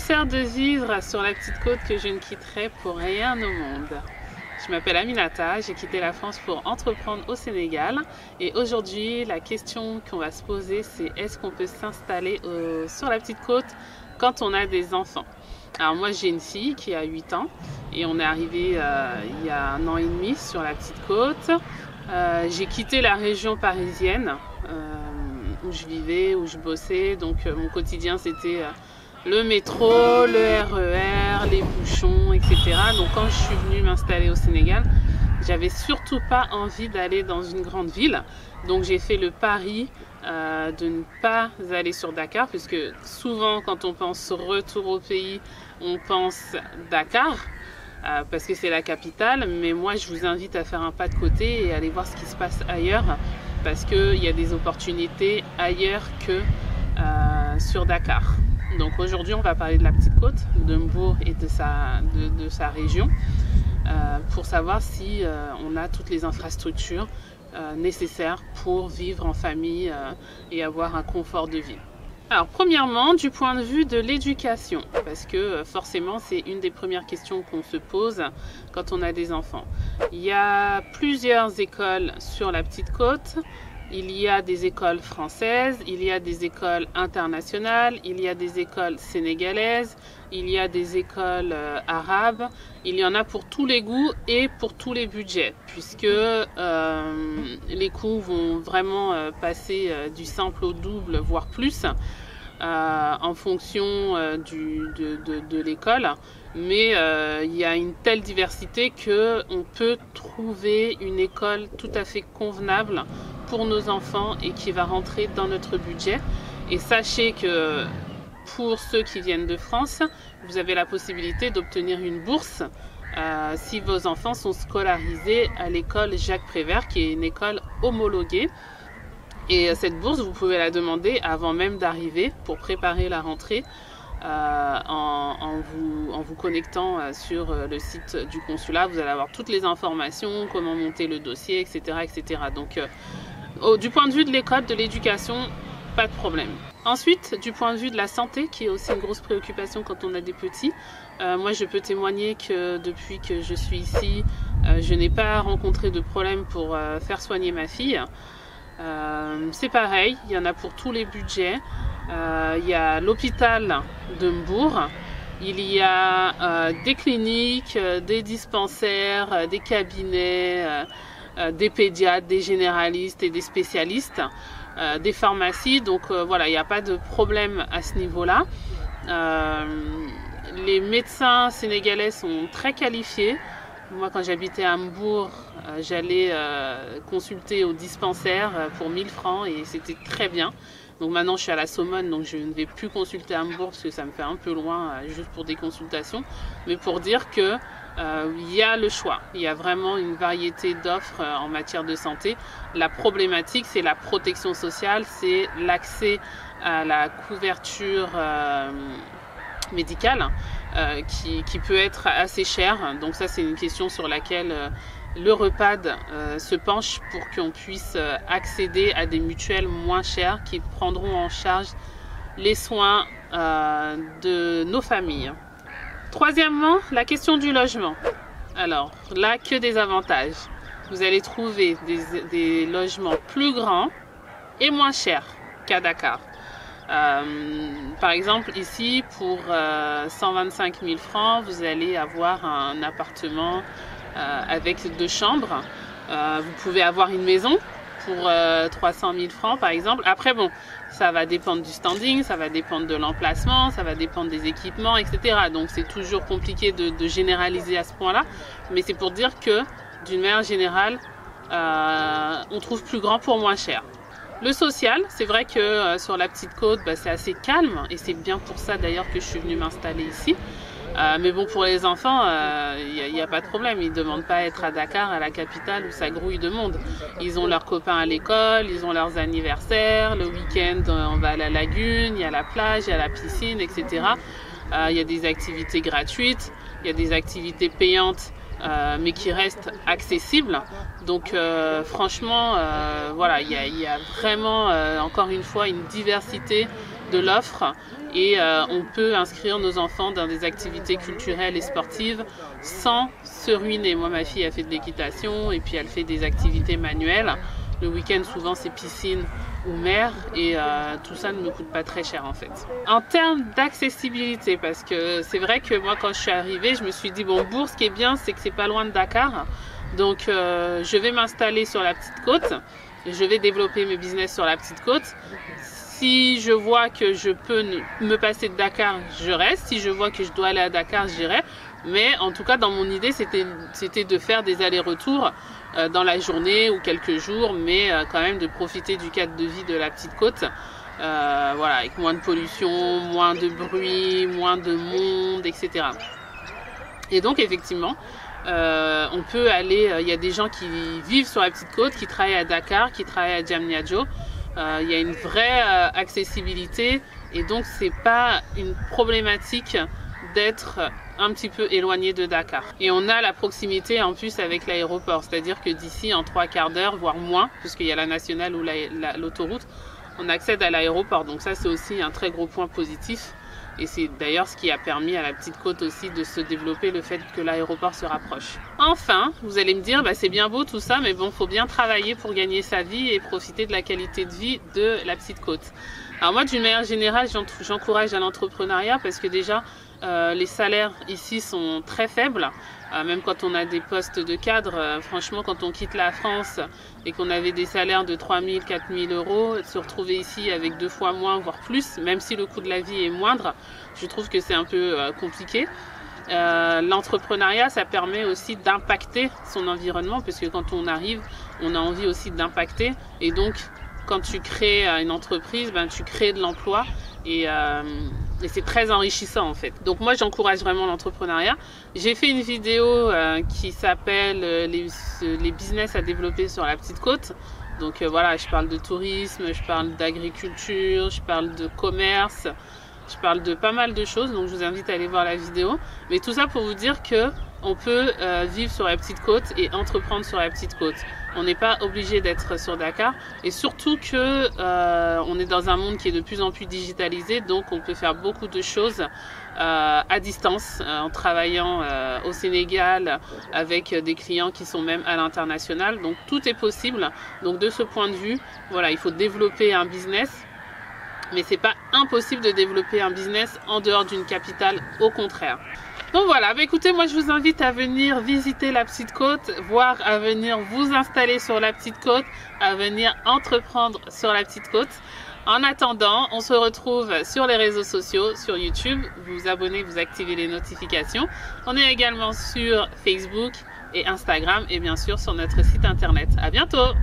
sert de vivre sur la petite côte que je ne quitterai pour rien au monde. Je m'appelle Aminata, j'ai quitté la France pour entreprendre au Sénégal et aujourd'hui la question qu'on va se poser c'est est-ce qu'on peut s'installer sur la petite côte quand on a des enfants. Alors moi j'ai une fille qui a 8 ans et on est arrivé il y a 1 an et demi sur la petite côte. J'ai quitté la région parisienne où je vivais, où je bossais, donc mon quotidien c'était le métro, le RER, les bouchons, etc. Donc quand je suis venue m'installer au Sénégal, j'avais surtout pas envie d'aller dans une grande ville. Donc j'ai fait le pari de ne pas aller sur Dakar, puisque souvent quand on pense retour au pays, on pense Dakar, parce que c'est la capitale. Mais moi je vous invite à faire un pas de côté et aller voir ce qui se passe ailleurs, parce qu'il y a des opportunités ailleurs que sur Dakar. Donc aujourd'hui on va parler de la petite côte, de Mbour et de sa région, pour savoir si on a toutes les infrastructures nécessaires pour vivre en famille et avoir un confort de vie. Alors premièrement, du point de vue de l'éducation, parce que forcément c'est une des premières questions qu'on se pose quand on a des enfants. Il y a plusieurs écoles sur la petite côte. Il y a des écoles françaises, il y a des écoles internationales, il y a des écoles sénégalaises, il y a des écoles arabes. Il y en a pour tous les goûts et pour tous les budgets, puisque les coûts vont vraiment passer du simple au double, voire plus, en fonction de l'école. Mais il y a une telle diversité qu'on peut trouver une école tout à fait convenable pour nos enfants et qui va rentrer dans notre budget. Et sachez que pour ceux qui viennent de France, vous avez la possibilité d'obtenir une bourse si vos enfants sont scolarisés à l'école Jacques Prévert, qui est une école homologuée. Et cette bourse, vous pouvez la demander avant même d'arriver pour préparer la rentrée en vous connectant sur le site du consulat. Vous allez avoir toutes les informations, comment monter le dossier, etc. etc. Donc du point de vue de l'école, de l'éducation, pas de problème. Ensuite, du point de vue de la santé, qui est aussi une grosse préoccupation quand on a des petits, moi je peux témoigner que depuis que je suis ici, je n'ai pas rencontré de problème pour faire soigner ma fille. C'est pareil, il y en a pour tous les budgets. Il y a l'hôpital de Mbour, il y a des cliniques, des dispensaires, des cabinets, des pédiatres, des généralistes et des spécialistes, des pharmacies. Donc voilà, il n'y a pas de problème à ce niveau-là. Les médecins sénégalais sont très qualifiés. Moi, quand j'habitais à Mbour, j'allais consulter au dispensaire pour 1000 francs et c'était très bien. Donc maintenant, je suis à la Saumone, donc je ne vais plus consulter à Mbour parce que ça me fait un peu loin juste pour des consultations. Mais pour dire que il y a le choix, il y a vraiment une variété d'offres en matière de santé. La problématique, c'est la protection sociale, c'est l'accès à la couverture médicale qui peut être assez cher. Donc ça c'est une question sur laquelle le REPAD se penche pour qu'on puisse accéder à des mutuelles moins chères qui prendront en charge les soins de nos familles. Troisièmement, la question du logement. Alors là, que des avantages. Vous allez trouver des logements plus grands et moins chers qu'à Dakar. Par exemple ici pour 125 000 francs vous allez avoir un appartement avec 2 chambres. Vous pouvez avoir une maison pour 300 000 francs par exemple. Après bon, ça va dépendre du standing, ça va dépendre de l'emplacement, ça va dépendre des équipements, etc. Donc c'est toujours compliqué de généraliser à ce point là, mais c'est pour dire que d'une manière générale on trouve plus grand pour moins cher. Le social, c'est vrai que sur la petite côte, c'est assez calme et c'est bien pour ça d'ailleurs que je suis venue m'installer ici. Mais bon, pour les enfants, il n'y a pas de problème. Ils ne demandent pas à être à Dakar, à la capitale, où ça grouille de monde. Ils ont leurs copains à l'école, ils ont leurs anniversaires. Le week-end, on va à la lagune, il y a la plage, il y a la piscine, etc. Il y a des activités gratuites, il y a des activités payantes, mais qui restent accessibles. Donc franchement, voilà, il y a vraiment, encore une fois, une diversité de l'offre et on peut inscrire nos enfants dans des activités culturelles et sportives sans se ruiner. Moi, ma fille a fait de l'équitation et puis elle fait des activités manuelles. Le week-end, souvent, c'est piscine ou mer et tout ça ne me coûte pas très cher en fait. En termes d'accessibilité, parce que c'est vrai que moi, quand je suis arrivée, je me suis dit, bon, Bourg, ce qui est bien, c'est que c'est pas loin de Dakar. Donc, je vais m'installer sur la petite côte. Je vais développer mes business sur la petite côte. Si je vois que je peux me passer de Dakar, je reste. Si je vois que je dois aller à Dakar, j'irai. Mais en tout cas, dans mon idée, c'était de faire des allers-retours dans la journée ou quelques jours, mais quand même de profiter du cadre de vie de la petite côte. Voilà, avec moins de pollution, moins de bruit, moins de monde, etc. Et donc, effectivement, on peut aller, il y a des gens qui vivent sur la petite côte, qui travaillent à Dakar, qui travaillent à Diamniadio. Il y a une vraie accessibilité et donc c'est pas une problématique d'être un petit peu éloigné de Dakar. Et on a la proximité en plus avec l'aéroport, c'est-à-dire que d'ici en 3/4 d'heure, voire moins, puisqu'il y a la nationale ou l'autoroute, on accède à l'aéroport. Donc ça, c'est aussi un très gros point positif. Et c'est d'ailleurs ce qui a permis à la petite côte aussi de se développer, le fait que l'aéroport se rapproche. Enfin, vous allez me dire, bah, c'est bien beau tout ça, mais bon, faut bien travailler pour gagner sa vie et profiter de la qualité de vie de la petite côte. Alors moi, d'une manière générale, j'encourage à l'entrepreneuriat parce que déjà, les salaires ici sont très faibles. Même quand on a des postes de cadre, franchement, quand on quitte la France et qu'on avait des salaires de 3 000, 4 000 euros, se retrouver ici avec 2 fois moins, voire plus, même si le coût de la vie est moindre, je trouve que c'est un peu compliqué. L'entrepreneuriat, ça permet aussi d'impacter son environnement, parce que quand on arrive, on a envie aussi d'impacter. Et donc, quand tu crées une entreprise, ben, tu crées de l'emploi et c'est très enrichissant en fait. Donc moi, j'encourage vraiment l'entrepreneuriat. J'ai fait une vidéo qui s'appelle les business à développer sur la petite côte. Donc voilà, je parle de tourisme, je parle d'agriculture, je parle de commerce, je parle de pas mal de choses. Donc je vous invite à aller voir la vidéo. Mais tout ça pour vous dire que on peut vivre sur la petite côte et entreprendre sur la petite côte. On n'est pas obligé d'être sur Dakar et surtout que on est dans un monde qui est de plus en plus digitalisé, donc on peut faire beaucoup de choses à distance en travaillant au Sénégal avec des clients qui sont même à l'international. Donc tout est possible. Donc de ce point de vue, voilà, il faut développer un business. Mais c'est pas impossible de développer un business en dehors d'une capitale, au contraire. Donc voilà, bah écoutez, moi je vous invite à venir visiter la petite côte, voire à venir vous installer sur la petite côte, à venir entreprendre sur la petite côte. En attendant, on se retrouve sur les réseaux sociaux, sur YouTube, vous vous abonnez, vous activez les notifications. On est également sur Facebook et Instagram et bien sûr sur notre site internet. À bientôt!